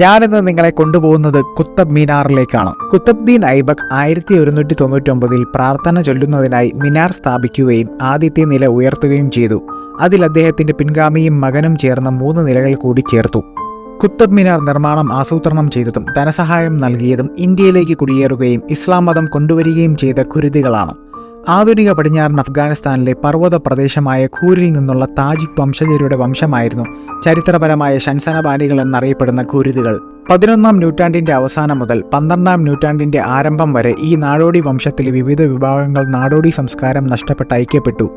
ഞാനിന്ന് നിങ്ങളെ കൊണ്ടുപോകുന്നത് കുത്തബ് മീനാറിലേക്കാണ്. കുത്തബ്ദീൻ ഐബക് 1199 പ്രാർത്ഥന ചൊല്ലുന്നതിനായി മിനാർ സ്ഥാപിക്കുകയും ആദ്യത്തെ നില ഉയർത്തുകയും ചെയ്തു. അതിൽ അദ്ദേഹത്തിന്റെ പിൻഗാമിയും മകനും ചേർന്ന് 3 നിലകൾ കൂടി ചേർത്തു. കുത്തബ് മിനാർ നിർമ്മാണം ആസൂത്രണം ചെയ്തതും ധനസഹായം നൽകിയതും ഇന്ത്യയിലേക്ക് കുടിയേറുകയും ഇസ്ലാം മതം കൊണ്ടുവരികയും ചെയ്ത ഖുരിദികളാണ്. ആധുനിക പടിഞ്ഞാറൻ അഫ്ഗാനിസ്ഥാനിലെ പർവ്വത പ്രദേശമായ ഖൂരിൽ നിന്നുള്ള താജിക് വംശജരുടെ വംശമായിരുന്നു ചരിത്രപരമായ ഷൻസനബാനികൾ എന്നറിയപ്പെടുന്ന ഖുരിദുകൾ. 11-ാം നൂറ്റാണ്ടിന്റെ അവസാനം മുതൽ 12-ാം നൂറ്റാണ്ടിന്റെ ആരംഭം വരെ ഈ നാടോടി വംശത്തിലെ വിവിധ വിഭാഗങ്ങൾ നാടോടി സംസ്കാരം നഷ്ടപ്പെട്ട് ഐക്യപ്പെട്ടു.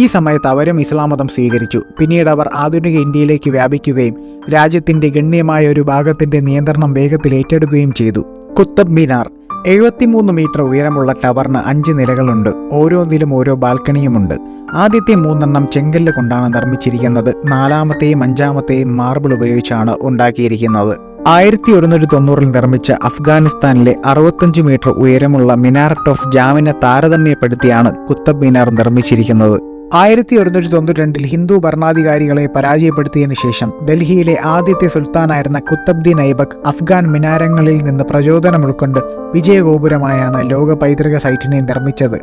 ഈ സമയത്ത് അവരും ഇസ്ലാം മതം സ്വീകരിച്ചു. പിന്നീട് അവർ ആധുനിക ഇന്ത്യയിലേക്ക് വ്യാപിക്കുകയും രാജ്യത്തിന്റെ ഗണ്യമായ ഒരു ഭാഗത്തിന്റെ നിയന്ത്രണം വേഗത്തിൽ ഏറ്റെടുക്കുകയും ചെയ്തു. കുത്തബ് മിനാർ 73 മീറ്റർ ഉയരമുള്ള ടവറിന് 5 നിലകളുണ്ട്. ഓരോന്നിലും ഓരോ ബാൽക്കണിയുമുണ്ട്. ആദ്യത്തെ 3 ചെങ്കല്ല് കൊണ്ടാണ് നിർമ്മിച്ചിരിക്കുന്നത്. 4-മത്തെയും 5-മത്തെയും മാർബിൾ ഉപയോഗിച്ചാണ് ഉണ്ടാക്കിയിരിക്കുന്നത്. 1190 നിർമ്മിച്ച അഫ്ഗാനിസ്ഥാനിലെ 65 മീറ്റർ ഉയരമുള്ള മിനാരറ്റ് ഓഫ് ജാമിനെ താരതമ്യപ്പെടുത്തിയാണ് കുത്തബ് മിനാർ നിർമ്മിച്ചിരിക്കുന്നത്. 1192 ഹിന്ദു ഭരണാധികാരികളെ പരാജയപ്പെടുത്തിയതിനു ശേഷം ഡൽഹിയിലെ ആദ്യത്തെ സുൽത്താനായിരുന്ന കുത്തബ്ദീൻ ഐബക് അഫ്ഗാൻ മിനാരങ്ങളിൽ നിന്ന് പ്രചോദനം ഉൾക്കൊണ്ട് വിജയഗോപുരമായാണ് ലോക പൈതൃക സൈറ്റിനെ നിർമ്മിച്ചത്.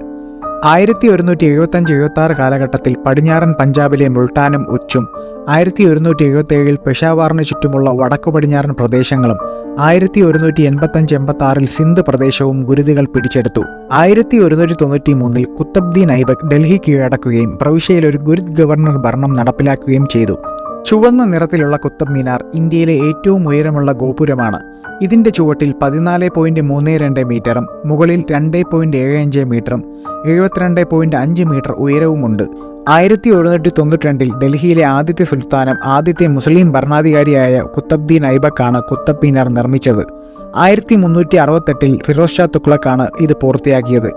1175-76 കാലഘട്ടത്തിൽ പടിഞ്ഞാറൻ പഞ്ചാബിലെ മുൾട്ടാനും ഉച്ചും, 1177 പെഷാവാറിന് ചുറ്റുമുള്ള വടക്കു പടിഞ്ഞാറൻ പ്രദേശങ്ങളും, 1185-86 സിന്ധ് പ്രദേശവും ഗുരിദികൾ പിടിച്ചെടുത്തു. 1193 കുത്തബ്ദീൻ ഐബക് ഡൽഹി കീഴടക്കുകയും പ്രവിശ്യയിൽ ഒരു ഗുരിദ് ഗവർണർ ഭരണം നടപ്പിലാക്കുകയും ചെയ്തു. ചുവന്ന നിറത്തിലുള്ള കുത്തബ് മിനാർ ഇന്ത്യയിലെ ഏറ്റവും ഉയരമുള്ള ഗോപുരമാണ്. ഇതിന്റെ ചുവട്ടിൽ 14.32 മീറ്ററും മുകളിൽ 2.75 മീറ്ററും 72.5 മീറ്റർ ഉയരവുമുണ്ട്. 1192 ഡൽഹിയിലെ ആദ്യത്തെ സുൽത്താനും ആദ്യത്തെ മുസ്ലിം ഭരണാധികാരിയായ കുത്തബ്ദീൻ ഐബക്കാണ് കുത്തബ് മിനാർ നിർമ്മിച്ചത്. 1368 ഫിറോസ് ഷാ തുഗ്ലക്കാണ് ഇത് പൂർത്തിയാക്കിയത്.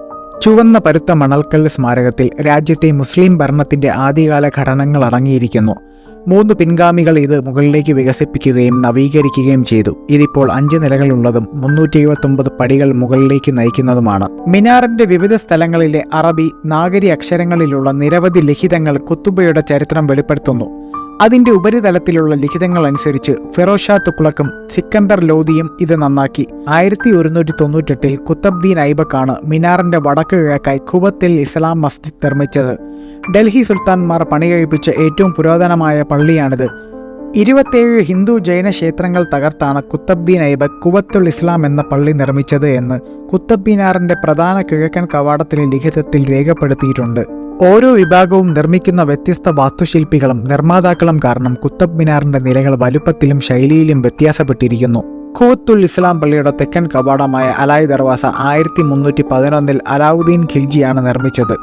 ചുവന്ന പരുത്ത മണൽക്കല്ല് സ്മാരകത്തിൽ രാജ്യത്തെ മുസ്ലിം ഭരണത്തിന്റെ ആദ്യകാല ഘടനകൾ അടങ്ങിയിരിക്കുന്നു. 3 പിൻഗാമികൾ ഇത് മുകളിലേക്ക് വികസിപ്പിക്കുകയും നവീകരിക്കുകയും ചെയ്തു. ഇതിപ്പോൾ 5 നിലകളുള്ളതും 379 പടികൾ മുകളിലേക്ക് നയിക്കുന്നതുമാണ്. മിനാറിന്റെ വിവിധ സ്ഥലങ്ങളിലെ അറബി, നാഗരി അക്ഷരങ്ങളിലുള്ള നിരവധി ലിഖിതങ്ങൾ കുത്തുബയുടെ ചരിത്രം വെളിപ്പെടുത്തുന്നു. അതിന്റെ ഉപരിതലത്തിലുള്ള ലിഖിതങ്ങൾ അനുസരിച്ച് ഫിറോസ് ഷാ തുഗ്ലക്കും സിക്കന്ദർ ലോധിയും ഇത് നന്നാക്കി. 1198 കുത്തബ്ദീൻ ഐബക്കാണ് മിനാറിന്റെ വടക്ക് കിഴക്കായി ഖുവത്തിൽ ഇസ്ലാം മസ്ജിദ് നിർമ്മിച്ചത്. ഡൽഹി സുൽത്താൻമാർ പണികഴിപ്പിച്ച ഏറ്റവും പുരാതനമായ പള്ളിയാണിത്. 27 ഹിന്ദു ജൈന ക്ഷേത്രങ്ങൾ തകർത്താണ് കുത്തബ്ദീൻ ഐബക് ഖുവത്തുൽ ഇസ്ലാം എന്ന പള്ളി നിർമ്മിച്ചത് എന്ന് കുത്തബ് മിനാറിന്റെ പ്രധാന കിഴക്കൻ കവാടത്തിലെ ലിഖിതത്തിൽ രേഖപ്പെടുത്തിയിട്ടുണ്ട്. ഓരോ വിഭാഗവും നിർമ്മിക്കുന്ന വ്യത്യസ്ത വാസ്തുശില്പികളും നിർമ്മാതാക്കളും കാരണം കുത്തബ് മിനാറിന്റെ നിലകൾ വലുപ്പത്തിലും ശൈലിയിലും വ്യത്യാസപ്പെട്ടിരിക്കുന്നു. ഖുവത്തുൽ ഇസ്ലാം പള്ളിയുടെ തെക്കൻ കവാടമായ അലായ് ദർവാസ 1311 അലാവുദ്ദീൻ ഖിൽജിയാണ് നിർമ്മിച്ചത്.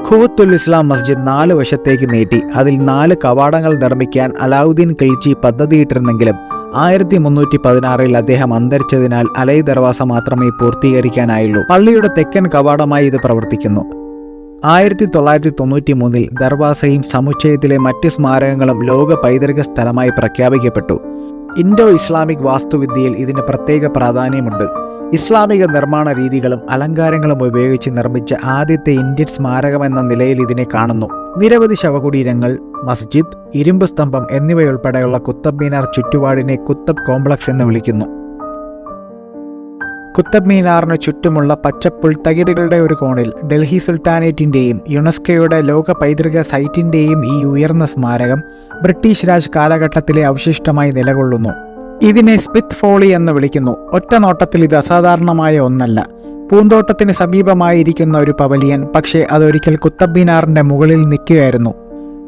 ഖുവത്തുൽ ഇസ്ലാം മസ്ജിദ് 4 വശത്തേക്ക് നീട്ടി. അതിൽ 4 കവാടങ്ങൾ നിർമ്മിക്കാൻ അലാവുദ്ദീൻ ഖിൽജി പദ്ധതിയിട്ടിരുന്നെങ്കിലും 1316 അദ്ദേഹം അന്തരിച്ചതിനാൽ അലായ് ദർവാസ മാത്രമേ പൂർത്തീകരിക്കാനായുള്ളൂ. പള്ളിയുടെ തെക്കൻ കവാടമായി ഇത് പ്രവർത്തിക്കുന്നു. 1993 ദർവാസയും സമുച്ചയത്തിലെ മറ്റ് സ്മാരകങ്ങളും ലോക പൈതൃക സ്ഥലമായി പ്രഖ്യാപിക്കപ്പെട്ടു. ഇൻഡോ ഇസ്ലാമിക് വാസ്തുവിദ്യയിൽ ഇതിന് പ്രത്യേക പ്രാധാന്യമുണ്ട്. ഇസ്ലാമിക നിർമ്മാണ രീതികളും അലങ്കാരങ്ങളും ഉപയോഗിച്ച് നിർമ്മിച്ച ആദ്യത്തെ ഇന്ത്യൻ സ്മാരകമെന്ന നിലയിൽ ഇതിനെ കാണുന്നു. നിരവധി ശവകുടീരങ്ങൾ, മസ്ജിദ്, ഇരുമ്പ് സ്തംഭം എന്നിവയുൾപ്പെടെയുള്ള കുത്തബ് മിനാർ ചുറ്റുപാടിനെ കുത്തബ് കോംപ്ലക്സ് എന്ന് വിളിക്കുന്നു. കുത്തബ് മിനാറിന് ചുറ്റുമുള്ള പച്ചപ്പുൽത്തകിടുകളുടെ ഒരു കോണിൽ ഡൽഹി സുൽത്താനേറ്റിന്റെയും യുനെസ്കോയുടെ ലോക പൈതൃക സൈറ്റിന്റെയും ഈ ഉയർന്ന സ്മാരകം ബ്രിട്ടീഷ് രാജ് കാലഘട്ടത്തിലെ അവശിഷ്ടമായി നിലകൊള്ളുന്നു. ഇതിനെ സ്മിത്ത് ഫോളി എന്ന് വിളിക്കുന്നു. ഒറ്റ നോട്ടത്തിൽ ഇത് അസാധാരണമായ ഒന്നല്ല. പൂന്തോട്ടത്തിന് സമീപമായിരിക്കുന്ന ഒരു പവലിയൻ, പക്ഷേ അതൊരിക്കൽ കുത്തബ് മിനാറിന്റെ മുകളിൽ നിൽക്കുകയായിരുന്നു.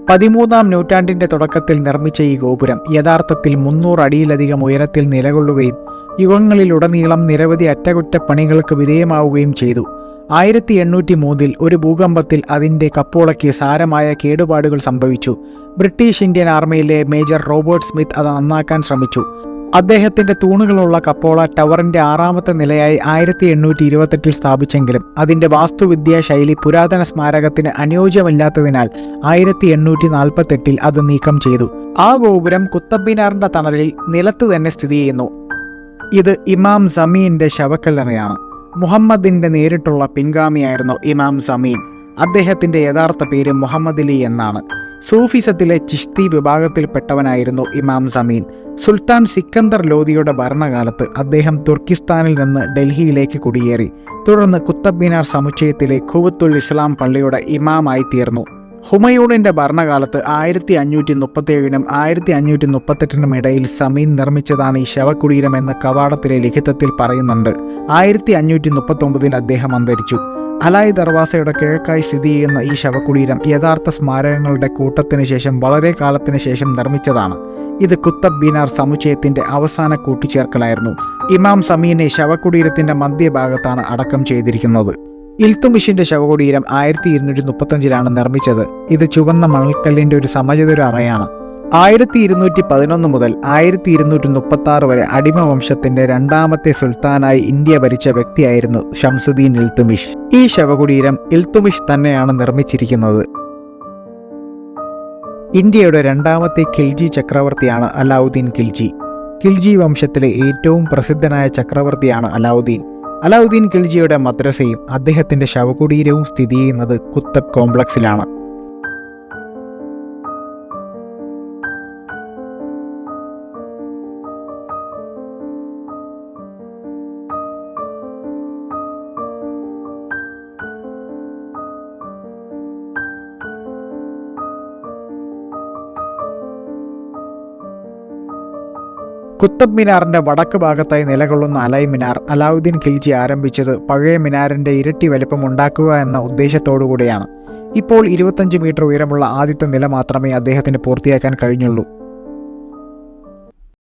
13-ാം നൂറ്റാണ്ടിന്റെ തുടക്കത്തിൽ നിർമ്മിച്ച ഈ ഗോപുരം യഥാർത്ഥത്തിൽ 300 അടിയിലധികം ഉയരത്തിൽ നിലകൊള്ളുകയും യുഗങ്ങളിലുടനീളം നിരവധി അറ്റകുറ്റപ്പണികൾക്ക് വിധേയമാവുകയും ചെയ്തു. 1803 ഒരു ഭൂകമ്പത്തിൽ അതിന്റെ കപ്പോളയ്ക്ക് സാരമായ കേടുപാടുകൾ സംഭവിച്ചു. ബ്രിട്ടീഷ് ഇന്ത്യൻ ആർമിയിലെ മേജർ റോബർട്ട് സ്മിത്ത് അത് നന്നാക്കാൻ ശ്രമിച്ചു. അദ്ദേഹത്തിന്റെ തൂണുകളുള്ള കപ്പോള ടവറിന്റെ 6-മത്തെ നിലയായി 1828 സ്ഥാപിച്ചെങ്കിലും അതിന്റെ വാസ്തുവിദ്യാ ശൈലി പുരാതന സ്മാരകത്തിന് അനുയോജ്യമല്ലാത്തതിനാൽ 1848 അത് നീക്കം ചെയ്തു. ആ ഗോപുരം കുത്തബ് മിനാറിന്റെ തണലിൽ നിലത്ത് തന്നെ സ്ഥിതി ചെയ്യുന്നു. ഇത് ഇമാം സമീന്റെ ശവക്കല്ലറയാണ്. മുഹമ്മദിന്റെ നേരിട്ടുള്ള പിൻഗാമിയായിരുന്നു ഇമാം സമീൻ. അദ്ദേഹത്തിന്റെ യഥാർത്ഥ പേര് മുഹമ്മദ് അലി എന്നാണ്. സൂഫിസത്തിലെ ചിശ്തി വിഭാഗത്തിൽപ്പെട്ടവനായിരുന്നു ഇമാം സമീൻ. സുൽത്താൻ സിക്കന്ദർ ലോധിയുടെ ഭരണകാലത്ത് അദ്ദേഹം തുർക്കിസ്ഥാനിൽ നിന്ന് ഡൽഹിയിലേക്ക് കുടിയേറി. തുടർന്ന് കുത്തബ് മിനാർ സമുച്ചയത്തിലെ ഖുവത്തുൽ ഇസ്ലാം പള്ളിയുടെ ഇമാമായി തീർന്നു. ഹുമയൂണിന്റെ ഭരണകാലത്ത് 1537 1538 ഇടയിൽ സമീൻ നിർമ്മിച്ചതാണ് ഈ ശവകുടീരം എന്ന കവാടത്തിലെ ലിഖിതത്തിൽ പറയുന്നുണ്ട്. 1539 അദ്ദേഹം അന്തരിച്ചു. അലായ് ദർവാസയുടെ കിഴക്കായി സ്ഥിതി ചെയ്യുന്ന ഈ ശവകുടീരം യഥാർത്ഥ സ്മാരകങ്ങളുടെ കൂട്ടത്തിന് ശേഷം വളരെ കാലത്തിന് ശേഷം നിർമ്മിച്ചതാണ്. ഇത് കുത്തബ് മിനാർ സമുച്ചയത്തിന്റെ അവസാന കൂട്ടിച്ചേർക്കലായിരുന്നു. ഇമാം സമീനെ ശവകുടീരത്തിന്റെ മധ്യഭാഗത്താണ് അടക്കം ചെയ്തിരിക്കുന്നത്. ഇൽത്തുമിഷിന്റെ ശവകുടീരം 1235 നിർമ്മിച്ചത്. ഇത് ചുവന്ന മണൽക്കല്ലിന്റെ ഒരു സമചതുര അറയാണ്. 1211 മുതൽ 1236 വരെ അടിമവംശത്തിന്റെ രണ്ടാമത്തെ സുൽത്താനായി ഇന്ത്യ ഭരിച്ച വ്യക്തിയായിരുന്നു ഷംസുദ്ദീൻ ഇൽത്തുമിഷ്. ഈ ശവകുടീരം ഇൽത്തുമിഷ് തന്നെയാണ് നിർമ്മിച്ചിരിക്കുന്നത്. ഇന്ത്യയുടെ രണ്ടാമത്തെ ഖിൽജി ചക്രവർത്തിയാണ് അലാവുദ്ദീൻ ഖിൽജി. ഖിൽജി വംശത്തിലെ ഏറ്റവും പ്രസിദ്ധനായ ചക്രവർത്തിയാണ് അലാവുദ്ദീൻ. അലാവുദ്ദീൻ ഖിൽജിയുടെ മദ്രസയും അദ്ദേഹത്തിന്റെ ശവകുടീരവും സ്ഥിതി ചെയ്യുന്നത് കുത്തബ് കോംപ്ലക്സിലാണ്. കുത്തബ് മിനാറിന്റെ വടക്ക് ഭാഗത്തായി നിലകൊള്ളുന്ന അലൈ മിനാർ അലാവുദ്ദീൻ ഖിൽജി ആരംഭിച്ചത് പഴയ മിനാറിന്റെ ഇരട്ടി വലിപ്പം ഉണ്ടാക്കുക എന്ന ഉദ്ദേശത്തോടുകൂടിയാണ്. ഇപ്പോൾ 25 മീറ്റർ ഉയരമുള്ള ആദ്യത്തെ നില മാത്രമേ അദ്ദേഹത്തിന് പൂർത്തിയാക്കാൻ കഴിഞ്ഞുള്ളൂ.